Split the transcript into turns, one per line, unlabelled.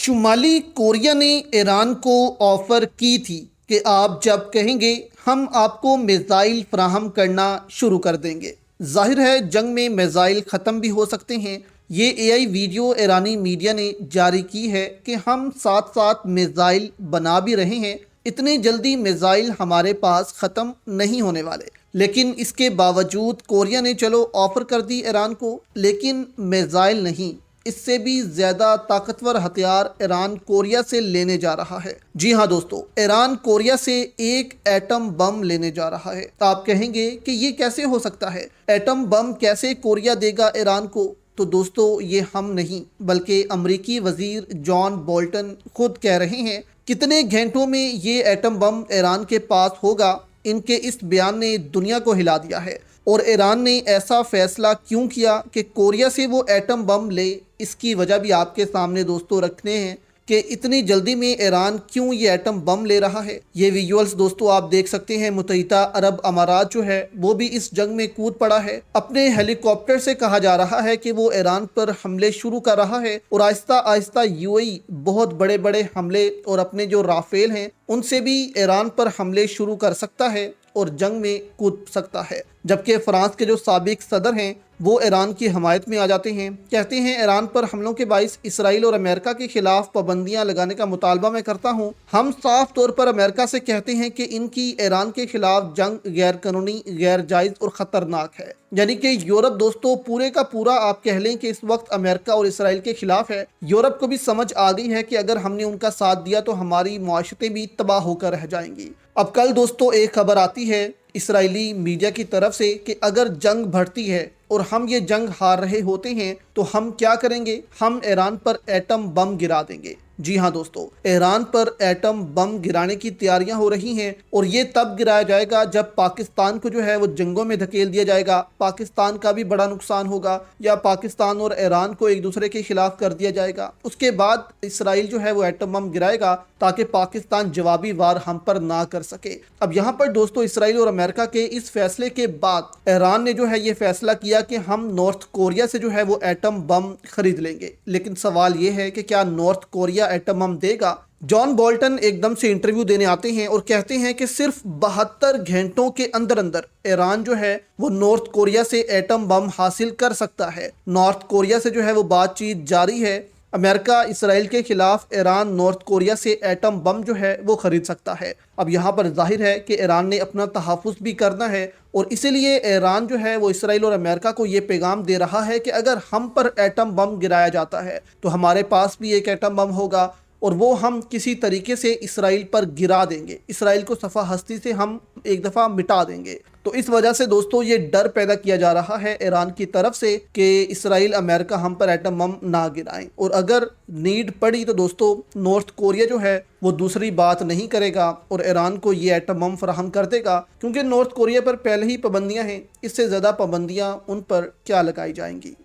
شمالی کوریا نے ایران کو آفر کی تھی کہ آپ جب کہیں گے ہم آپ کو میزائل فراہم کرنا شروع کر دیں گے۔ ظاہر ہے جنگ میں میزائل ختم بھی ہو سکتے ہیں۔ یہ اے آئی ویڈیو ایرانی میڈیا نے جاری کی ہے کہ ہم ساتھ ساتھ میزائل بنا بھی رہے ہیں، اتنے جلدی میزائل ہمارے پاس ختم نہیں ہونے والے۔ لیکن اس کے باوجود کوریا نے چلو آفر کر دی ایران کو، لیکن میزائل نہیں، اس سے بھی زیادہ طاقتور ہتھیار ایران کوریا سے لینے جا رہا ہے۔ جی ہاں دوستو، ایران کوریا سے ایک ایٹم بم لینے جا رہا ہے۔ آپ کہیں گے کہ یہ کیسے ہو سکتا ہے؟ ایٹم بم کیسے کوریا دے گا ایران کو؟ تو دوستو، یہ ہم نہیں بلکہ امریکی وزیر جان بولٹن خود کہہ رہے ہیں۔ کتنے گھنٹوں میں یہ ایٹم بم ایران کے پاس ہوگا، ان کے اس بیان نے دنیا کو ہلا دیا ہے۔ اور ایران نے ایسا فیصلہ کیوں کیا کہ کوریا سے وہ ایٹم بم لے، اس کی وجہ بھی آپ کے سامنے دوستو رکھنے ہیں کہ اتنی جلدی میں ایران کیوں یہ ایٹم بم لے رہا ہے۔ یہ ویژولز دوستو آپ دیکھ سکتے ہیں، متحدہ عرب امارات جو ہے وہ بھی اس جنگ میں کود پڑا ہے۔ اپنے ہیلی کاپٹر سے کہا جا رہا ہے کہ وہ ایران پر حملے شروع کر رہا ہے، اور آہستہ آہستہ یو اے ای بہت بڑے بڑے حملے اور اپنے جو رافیل ہیں ان سے بھی ایران پر حملے شروع کر سکتا ہے اور جنگ میں کود سکتا ہے۔ جبکہ فرانس کے جو سابق صدر ہیں وہ ایران کی حمایت میں آ جاتے ہیں، کہتے ہیں ایران پر حملوں کے باعث اسرائیل اور امریکہ کے خلاف پابندیاں لگانے کا مطالبہ میں کرتا ہوں۔ ہم صاف طور پر امریکہ سے کہتے ہیں کہ ان کی ایران کے خلاف جنگ غیر قانونی، غیر جائز اور خطرناک ہے۔ یعنی کہ یورپ دوستو پورے کا پورا آپ کہہ لیں کہ اس وقت امریکہ اور اسرائیل کے خلاف ہے۔ یورپ کو بھی سمجھ آ گئی ہے کہ اگر ہم نے ان کا ساتھ دیا تو ہماری معاشرتیں بھی تباہ ہو کر رہ جائیں گی۔ اب کل دوستو ایک خبر آتی ہے اسرائیلی میڈیا کی طرف سے کہ اگر جنگ بڑھتی ہے اور ہم یہ جنگ ہار رہے ہوتے ہیں تو ہم کیا کریں گے؟ ہم ایران پر ایٹم بم گرا دیں گے۔ جی ہاں دوستو، ایران پر ایٹم بم گرانے کی تیاریاں ہو رہی ہیں، اور یہ تب گرایا جائے گا جب پاکستان کو جو ہے وہ جنگوں میں دھکیل دیا جائے گا۔ پاکستان کا بھی بڑا نقصان ہوگا، یا پاکستان اور ایران کو ایک دوسرے کے خلاف کر دیا جائے گا۔ اس کے بعد اسرائیل جو ہے وہ ایٹم بم گرائے گا تاکہ پاکستان جوابی وار ہم پر نہ کر سکے۔ اب یہاں پر دوستو اسرائیل اور امریکہ کے اس فیصلے کے بعد ایران نے جو ہے یہ فیصلہ کیا کہ ہم نارتھ کوریا سے جو ہے وہ ایٹم بم خرید لیں گے۔ لیکن سوال یہ ہے کہ کیا نارتھ کوریا ایٹم بم دے گا؟ جان بولٹن ایک دم سے انٹرویو دینے آتے ہیں اور کہتے ہیں کہ صرف 72 گھنٹوں کے اندر ایران جو ہے وہ نارتھ کوریا سے ایٹم بم حاصل کر سکتا ہے۔ نارتھ کوریا سے جو ہے وہ بات چیت جاری ہے۔ امریکہ اسرائیل کے خلاف ایران نارتھ کوریا سے ایٹم بم جو ہے وہ خرید سکتا ہے۔ اب یہاں پر ظاہر ہے کہ ایران نے اپنا تحفظ بھی کرنا ہے، اور اسی لیے ایران جو ہے وہ اسرائیل اور امریکہ کو یہ پیغام دے رہا ہے کہ اگر ہم پر ایٹم بم گرایا جاتا ہے تو ہمارے پاس بھی ایک ایٹم بم ہوگا، اور وہ ہم کسی طریقے سے اسرائیل پر گرا دیں گے، اسرائیل کو صفحہ ہستی سے ہم ایک دفعہ مٹا دیں گے۔ تو اس وجہ سے دوستو یہ ڈر پیدا کیا جا رہا ہے ایران کی طرف سے کہ اسرائیل امریکہ ہم پر ایٹم بم نہ گرائیں، اور اگر نیڈ پڑی تو دوستو نارتھ کوریا جو ہے وہ دوسری بات نہیں کرے گا اور ایران کو یہ ایٹم بم فراہم کر دے گا، کیونکہ نارتھ کوریا پر پہلے ہی پابندیاں ہیں، اس سے زیادہ پابندیاں ان پر کیا لگائی جائیں گی۔